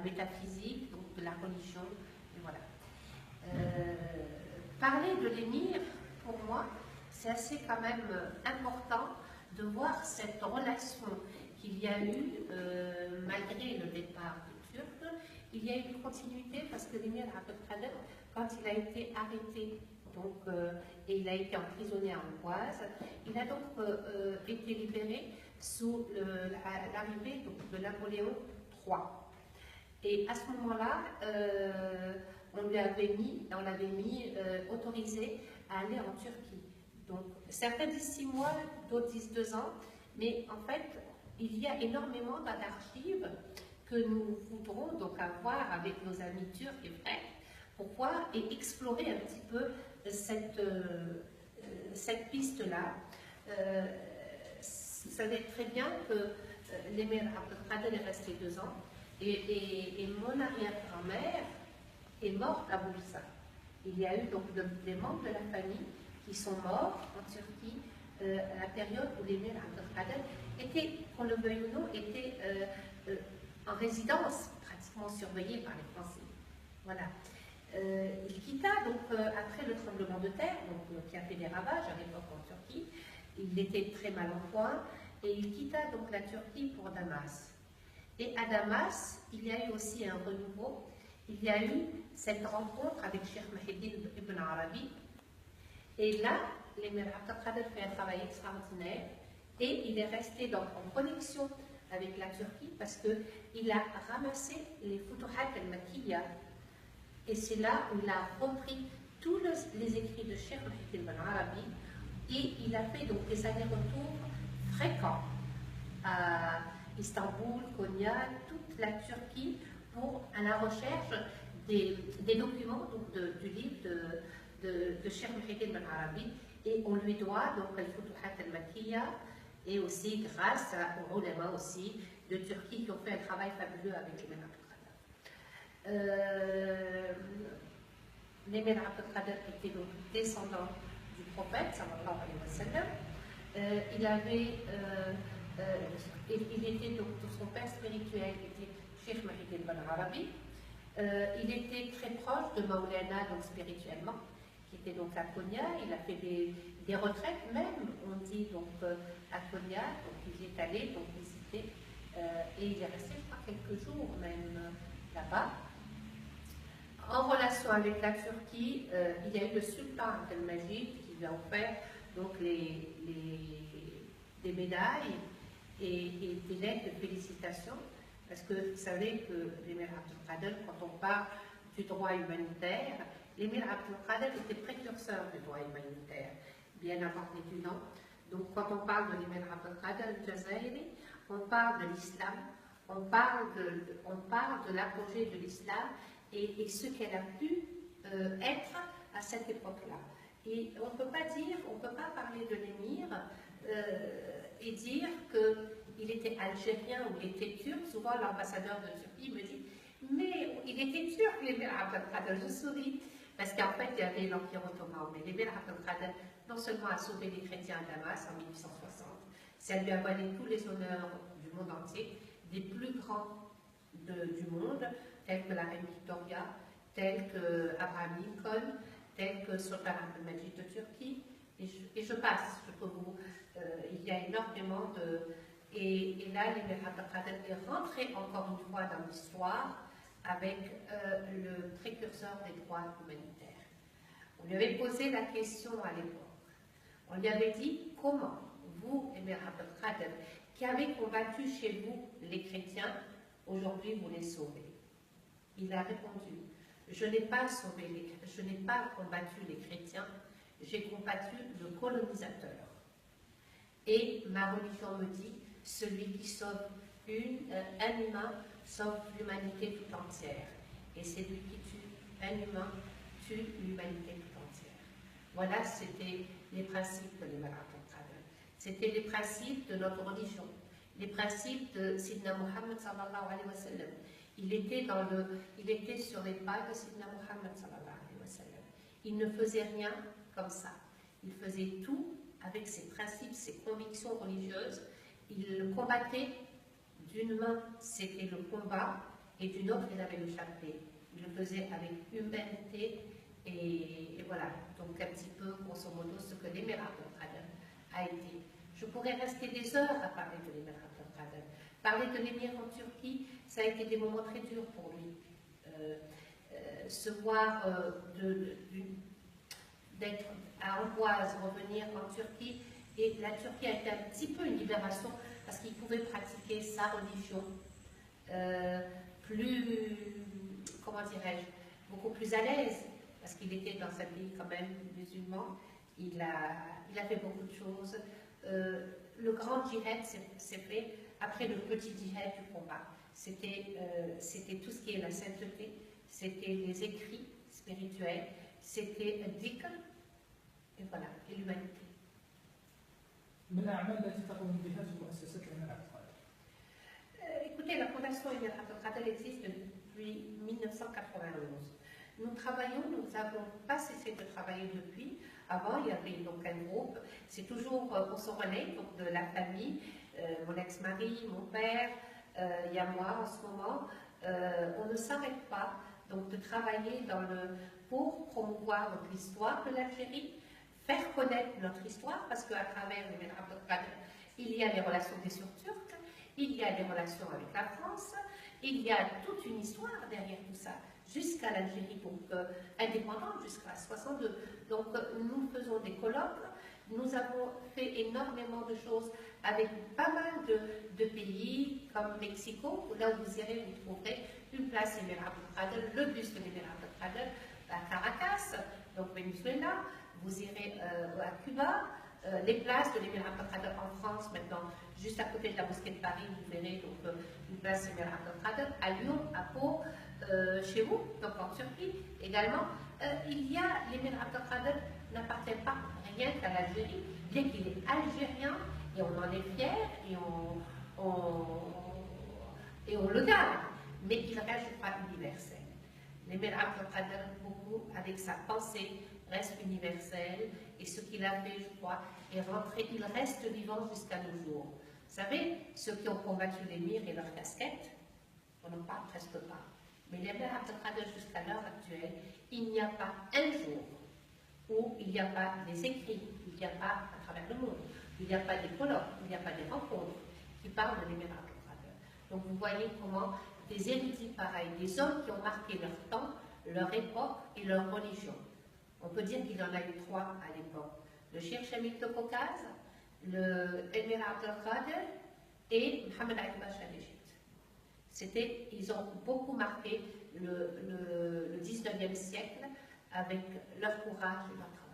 métaphysique, donc de la religion, et voilà. Parler de l'émir, pour moi, c'est assez quand même important de voir cette relation qu'il y a eu, malgré le départ des Turcs, il y a eu une continuité parce que l'émir Abdelkader, quand il a été arrêté donc, et il a été emprisonné à Amboise, il a donc été libéré sous l'arrivée de Napoléon III. Et à ce moment-là, on l'avait mis autorisé à aller en Turquie. Donc, certains disent 6 mois, d'autres disent 2 ans, mais en fait, il y a énormément d'archives que nous voudrons donc avoir avec nos amis turcs et frères pour voir et explorer un petit peu cette piste-là. Vous savez très bien que l'émir Abdelkader est resté 2 ans et mon arrière-grand-mère est morte à Bursa. Il y a eu donc des membres de la famille qui sont morts en Turquie à la période où l'émir Abdelkader était, qu'on le veuille ou non, était en résidence, pratiquement surveillé par les Français. Voilà. Il quitta donc après le tremblement de terre, donc, qui a fait des ravages à l'époque en Turquie. Il était très mal en point et il quitta donc la Turquie pour Damas. Et à Damas, il y a eu aussi un renouveau. Il y a eu cette rencontre avec Cheikh Mahidine Ibn Arabi. Et là, l'émir Abdelkader fait un travail extraordinaire et il est resté donc en connexion avec la Turquie parce qu'il a ramassé les Futuhat al-Makkiya. Et c'est là où il a repris tous les écrits de Cheikh Mahidine Ibn Arabi et il a fait donc des allers-retours fréquents à Istanbul, Konya, toute la Turquie à la recherche des documents donc, du livre de Cheikh Mahidine Ibn Arabi et on lui doit donc les Futuhat al-Makkiya et aussi grâce aux ulama aussi de Turquie qui ont fait un travail fabuleux avec l'émir Abdelkader. L'émir Abdelkader était donc descendant du prophète sallallahu alayhi wa sallam. Il était donc son père spirituel était Cheikh Mahidine Ibn Arabi. Il était très proche de Maulana donc spirituellement, qui était donc à Konya. Il a fait des retraites même, on dit donc à Konya, donc il est allé donc visiter et il est resté je crois quelques jours même là-bas. En relation avec la Turquie, il y a eu le sultan Abdelmajid qui lui a offert donc des médailles et des lettres de félicitations, parce que vous savez que l'émir Abdelkader, quand on parle du droit humanitaire, l'émir Abdelkader était précurseur du droit humanitaire, bien avant les Dunans. Donc quand on parle de l'émir Abdelkader al-Jazairi, on parle de l'islam, on parle de l'apogée de l'islam et ce qu'elle a pu être à cette époque-là. Et on ne peut pas parler de l'émir et dire qu'il était algérien ou il était turc. Souvent l'ambassadeur de Turquie me dit « mais il était turc, l'émir Abdelkader ». Je souris, parce qu'en fait il y avait l'Empire ottoman, mais l'émir Abdelkader non seulement a sauvé les chrétiens à Damas en 1860, ça lui a valu tous les honneurs du monde entier, des plus grands du monde, tels que la reine Victoria, tels que Abraham Lincoln, tels que Sultan Abdelmajid de Turquie, et je passe, je peux vous, il y a énormément de... Et là, l'émir Abdelkader est rentré encore une fois dans l'histoire avec le précurseur des droits humanitaires. On lui avait posé la question à l'époque. On lui avait dit, comment vous, émir Abdelkader, qui avez combattu chez vous les chrétiens, aujourd'hui vous les sauvez? Il a répondu, je n'ai pas combattu les chrétiens, j'ai combattu le colonisateur. Et ma religion me dit, celui qui sauve un humain sauve l'humanité tout entière. Et celui qui tue un humain tue l'humanité tout entière. Voilà, c'était les principes de l'émir Abdelkader. C'était les principes de notre religion, les principes de Sidna Muhammad sallallahu alayhi wa sallam. Il était sur les pas de Sidna Muhammad sallallahu alayhi wa sallam. Il ne faisait rien comme ça. Il faisait tout avec ses principes, ses convictions religieuses. Il combattait d'une main, c'était le combat, et d'une autre, il avait le chapelet. Il le faisait avec humanité, et voilà, donc un petit peu, grosso modo, ce que l'émir Abdelkader a été. Je pourrais rester des heures à parler de l'émir Abdelkader. Parler de l'émir en Turquie, ça a été des moments très durs pour lui. Se voir d'être à Amboise, revenir en Turquie, et la Turquie a été un petit peu une libération parce qu'il pouvait pratiquer sa religion plus, comment dirais-je, beaucoup plus à l'aise, parce qu'il était dans un pays quand même musulman. Il a fait beaucoup de choses. Le grand djihad s'est fait après le petit djihad du combat. C'était tout ce qui est la sainteté, c'était les écrits spirituels, c'était le dhikr, et voilà, et l'humanité. Écoutez, la Fondation Émir Abdelkader existe depuis 1991. Nous travaillons, nous n'avons pas cessé de travailler depuis. Avant, il y avait donc un groupe, c'est toujours, on se relaie, donc de la famille, mon ex-mari, mon père, il y a moi en ce moment. On ne s'arrête pas donc de travailler pour promouvoir notre histoire de l'Algérie, faire connaître notre histoire, parce qu'à travers Émir Abdelkader, il y a les relations des Turcs, il y a des relations avec la France, il y a toute une histoire derrière tout ça, jusqu'à l'Algérie, donc indépendante, jusqu'à 62. Donc nous faisons des colloques, nous avons fait énormément de choses avec pas mal de pays, comme Mexico, là où vous irez, vous trouverez une place Émir Abdelkader, le buste d'Émir Abdelkader à Caracas, donc Venezuela. Vous irez à Cuba, les places de l'Émir Abdelkader en France, maintenant, juste à côté de la mosquée de Paris, vous verrez donc, une place Émir Abdelkader, à Lyon, à Pau, chez vous, donc en Turquie également. Il y a l'Émir Abdelkader n'appartient pas rien qu'à l'Algérie, bien qu'il est algérien, et on en est fier, et on le garde, mais il reste pas universel. L'émir Abdelkader, beaucoup avec sa pensée, reste universel, et ce qu'il a fait, je crois, est rentré, il reste vivant jusqu'à nos jours. Vous savez, ceux qui ont combattu l'émir et leur casquette, on n'en parle presque pas. Mais l'émir Abdelkader, jusqu'à l'heure actuelle, il n'y a pas un jour où il n'y a pas des écrits, il n'y a pas à travers le monde, il n'y a pas des colloques, il n'y a pas des rencontres qui parlent de l'émir Abdelkader. Donc vous voyez comment des érudits pareils, des hommes qui ont marqué leur temps, leur époque et leur religion. On peut dire qu'il y en a eu trois à l'époque. Le Cheikh Chamil de Caucase, le Émir Abdelkader et Mohamed Ali Pacha d'Égypte. Ils ont beaucoup marqué le 19e siècle avec leur courage et leur travail.